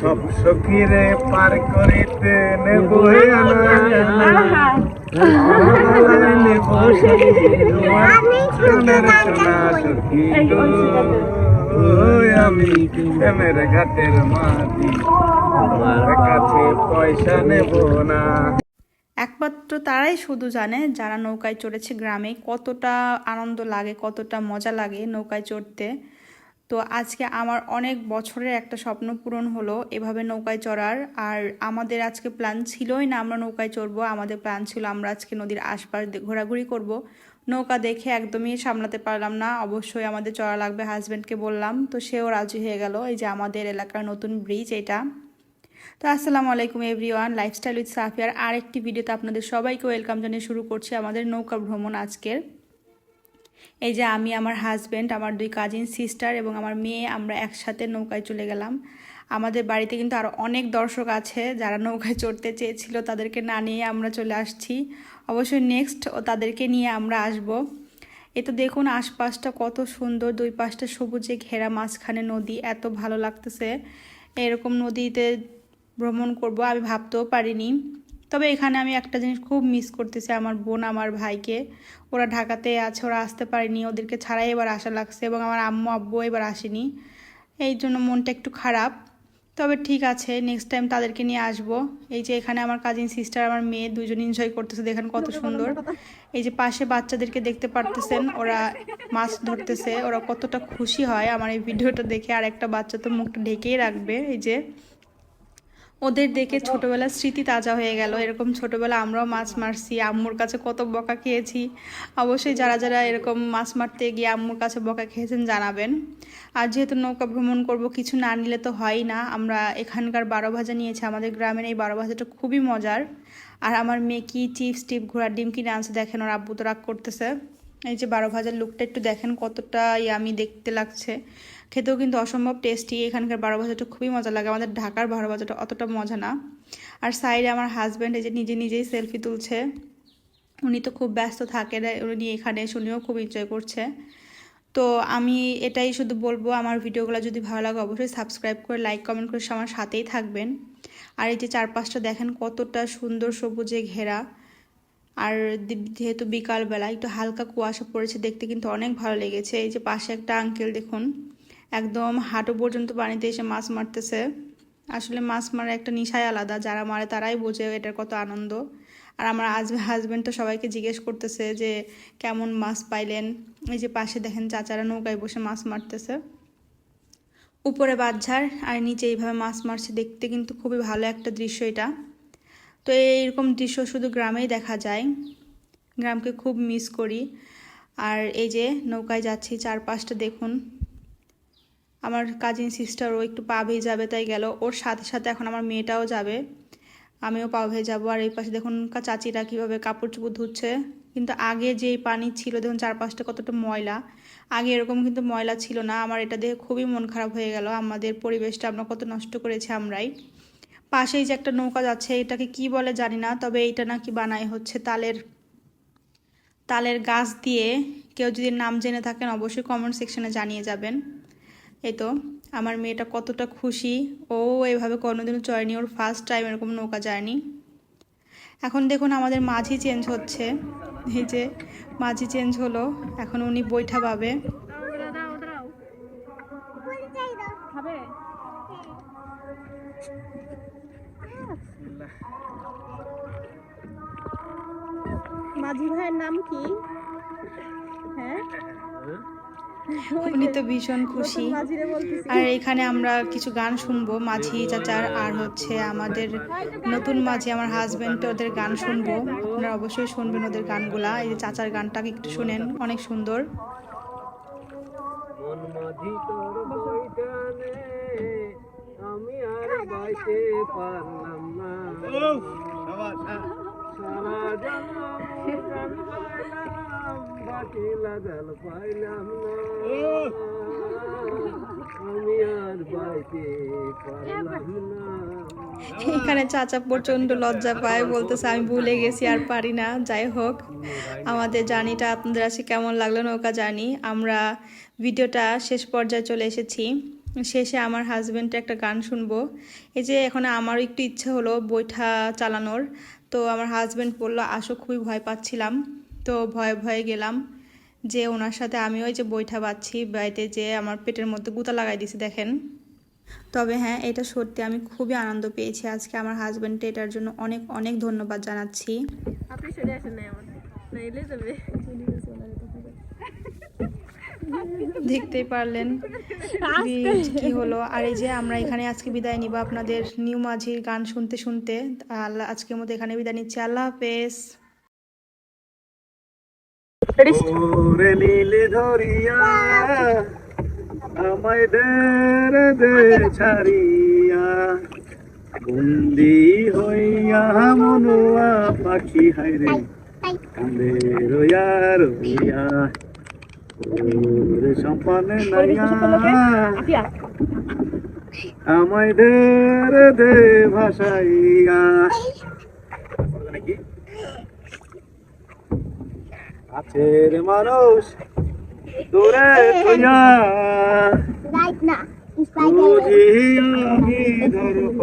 সব সখীরে পার করিতে নেব আমি প্রেমের ঘাটের মাটি তোমার কাছে পয়সা নেব না। একমাত্র তারাই শুধু জানে যারা নৌকায় চড়েছে গ্রামে কতটা আনন্দ লাগে, কতটা মজা লাগে নৌকায় চড়তে। তো আজকে আমার অনেক বছরের একটা স্বপ্ন পূরণ হলো এভাবে নৌকায় চড়ার। আর আমাদের আজকে প্ল্যান ছিলই না আমরা নৌকায় চড়বো, আমাদের প্ল্যান ছিল আমরা আজকে নদীর আশপাশ ঘোরাঘুরি করব। নৌকা দেখে একদমই সামলাতে পারলাম না, অবশ্যই আমাদের চড়া লাগবে, হাজব্যান্ডকে বললাম, তো সেও রাজি হয়ে গেল। এই যে আমাদের এলাকার নতুন ব্রিজ এটা। তো আসসালামু আলাইকুম এভরিওয়ান, লাইফস্টাইল উইথ সাফিয়ার আরেকটি ভিডিওতে আপনাদের সবাইকে ওয়েলকাম জানিয়ে শুরু করছি আমাদের নৌকা ভ্রমণ আজকের। এই যে আমি, আমার হাজব্যান্ড, আমার দুই কাজিন সিস্টার এবং আমার মেয়ে, আমরা একসাথে নৌকায় চলে গেলাম। আমাদের বাড়িতে কিন্তু আরও অনেক দর্শক আছে যারা নৌকায় চড়তে চেয়েছিল, তাদেরকে না নিয়ে আমরা চলে আসছি। অবশ্যই নেক্সট তাদেরকে নিয়ে আমরা আসব। এ তো দেখুন আশপাশটা কত সুন্দর, দুই পাশটা সবুজে ঘেরা, মাঝখানে নদী, এত ভালো লাগতেছে। এরকম নদীতে ভ্রমণ করব আমি ভাবতেও পারিনি। তবে এখানে আমি একটা জিনিস খুব মিস করতেছি, আমার বোন আমার ভাইকে। ওরা ঢাকাতে আছে, ওরা আসতে পারেনি, ওদেরকে ছাড়াই এবার আসা লাগছে, এবং আমার আম্মু আব্বু এবার আসেনি, এই জন্য মনটা একটু খারাপ। তবে ঠিক আছে, নেক্সট টাইম তাদেরকে নিয়ে আসবো। এই যে এখানে আমার কাজিন সিস্টার, আমার মেয়ে দুজন এনজয় করতেছে, দেখেন কত সুন্দর। এই যে পাশে বাচ্চাদেরকে দেখতে পারতেছেন, ওরা মাছ ধরতেছে, ওরা কতটা খুশি হয় আমার এই ভিডিওটা দেখে। আর একটা বাচ্চা তো মুখটা ঢেকেই রাখবে। এই যে ওদের দেখে ছোটবেলার স্মৃতি তাজা হয়ে গেল। এরকম ছোটবেলা আমরাও মাছ মারছি, আম্মুর কাছে কত বকা খেয়েছি। অবশ্যই যারা যারা এরকম মাছ মারতে গিয়ে আম্মুর কাছে বকা খেয়েছেন জানাবেন। আর যেহেতু নৌকা ভ্রমণ করব, কিছু না নিলে তো হয়ই না। আমরা এখানকার 12 ভাজা নিয়েছি, আমাদের গ্রামের এই 12 ভাজাটা খুবই মজার। আর আমার মেয়ে কি চিপস টিপ ঘোড়ার ডিম কিনে আনছে দেখেন, ওর আব্বু তো রাগ করতেছে। এই যে 12 ভাজার লুকটা একটু দেখেন কতটা ইয়ামি দেখতে লাগছে, খেতেও কিন্তু অসম্ভব টেস্টি। এখানকার 12 ভাজাটা খুবই মজা লাগে, আমাদের ঢাকার 12 ভাজাটা অতটা মজা না। আর সাইডে আমার হাজব্যান্ড এই যে নিজে নিজেই সেলফি তুলছে, উনি তো খুব ব্যস্ত থাকে, উনি এখানে শুনেও খুব এনজয় করছে। তো আমি এটাই শুধু বলবো, আমার ভিডিওগুলো যদি ভালো লাগে অবশ্যই সাবস্ক্রাইব করে লাইক কমেন্ট করে আমার সাথেই থাকবেন। আর এই যে চারপাশটা দেখেন কতটা সুন্দর সবুজে ঘেরা। আর যেহেতু বিকালবেলা একটু হালকা কুয়াশা পড়েছে, দেখতে কিন্তু অনেক ভালো লেগেছে। এই যে পাশে একটা আঙ্কেল দেখুন, একদম হাঁটু পর্যন্ত পানিতে এসে মাছ মারতেছে। আসলে মাছ মারা একটা নেশাই আলাদা, যারা মারে তারাই বোঝে এটার কত আনন্দ। আর আমার হাজব্যান্ড তো সবাইকে জিজ্ঞেস করতেছে যে কেমন মাছ পাইলেন। এই যে পাশে দেখেন চাচারা নৌকায় বসে মাছ মারতেছে, উপরে বাঁধঝাড় আর নিচে এইভাবে মাছ মারছে, দেখতে কিন্তু খুবই ভালো একটা দৃশ্য এটা। তো এইরকম দৃশ্য শুধু গ্রামেই দেখা যায়, গ্রামকে খুব মিস করি। আর এই যে নৌকায় যাচ্ছি, চারপাশটা দেখুন। আমার কাজিন সিস্টার ও একটু পা ভেজাবে তাই গেল, ওর সাথে সাথে এখন আমার মেয়েটাও যাবে, আমিও পা ভেজাবো। আর এই পাশে দেখুন চাচিরা কীভাবে কাপড় চোপড় ধুচ্ছে। কিন্তু আগে যেই পানি ছিল দেখুন চারপাশটা কতটা ময়লা, আগে এরকম কিন্তু ময়লা ছিল না। আমার এটা দেখে খুবই মন খারাপ হয়ে গেল, আমাদের পরিবেশটা আমরা কত নষ্ট করেছি আমরাই। পাশেই যে একটা নৌকা যাচ্ছে, এটাকে কি বলে জানি না, তবে এইটা নাকি বানাই হচ্ছে তালের গাছ দিয়ে। কেউ যদি নাম জেনে থাকেন অবশ্যই কমেন্ট সেকশনে জানিয়ে যাবেন। এই তো আমার মেয়েটা কতটা খুশি, ও এভাবে কোনোদিনও চড়েনি, ওর ফার্স্ট টাইম এরকম নৌকা যায়নি। এখন দেখুন আমাদের মাঝি চেঞ্জ হচ্ছে, এই যে মাঝি চেঞ্জ হলো, এখন উনি বৈঠা পাবে। মাঝি ভাইয়ের নাম কি? হ্যাঁ, উনি তো ভীষণ খুশি। আর এখানে আমরা কিছু গান শুনবো মাঝি চাচার, আর হচ্ছে আমাদের নতুন মাঝি আমার হাজবেন্ড, ওদের গান শুনবো। আপনারা অবশ্যই শুনবেন ওদের গানগুলা। এই যে চাচার গানটাকে একটু শুনেন, অনেক সুন্দর। আমি আর বাইতে পারলাম না, সারা জন্ম বাকি লাগাল পাইলাম না, আমি আর বাইতে পারলাম না। এখানে চাচা প্রচন্ড লজ্জা পায়, বলতেছে আমি ভুলে গেছি আর পারি না। যাই হোক, আমাদের জার্নিটা আপনাদের কাছে কেমন লাগলো নৌকা জার্নি, আমরা ভিডিওটা শেষ পর্যায়ে চলে এসেছি। শেষে আমার হাজব্যান্ড একটা গান শুনবো। এই যে এখন আমারও একটু ইচ্ছা হলো বৈঠা চালানোর, তো আমার হাজব্যান্ড বললো আসো, খুবই ভয় পাচ্ছিলাম, তো ভয়ে ভয়ে গেলাম, যে ওনার সাথে আমিও ওই যে বৈঠা বাজছি, বাইতে যে আমার পেটের মধ্যে গুঁতা লাগাই দিছে দেখেন। তবে হ্যাঁ, এটা সত্যি আমি খুবই আনন্দ পেয়েছি আজকে। আমার হাজব্যান্ডকে এটার জন্য অনেক অনেক ধন্যবাদ জানাচ্ছি। আপনি সরে আসেন না আমাদের, নাইলে যাবে। দেখতেই পারলেন কি হলো। আর এই যে আমরা এখানে আজকে বিদায় নিব আপনাদের নিউ মাঝির গান শুনতে শুনতে। আল্লাহ, আজকের মতো এখানে বিদায় নিচ্ছি। আল্লাহ হাফেজ। ওরে নীলে ধরিয়া আমায় দে ছাড়িয়া, বন্দি হইয়া মনুয়া পাখি হায়রে কান্দে রইয়া রইয়া, ওরে সম্পানে নাইয়া আমায় দে ভাসাইয়া। কাছের মানুষ দূরে থইয়া, বুঝি আমি ধরব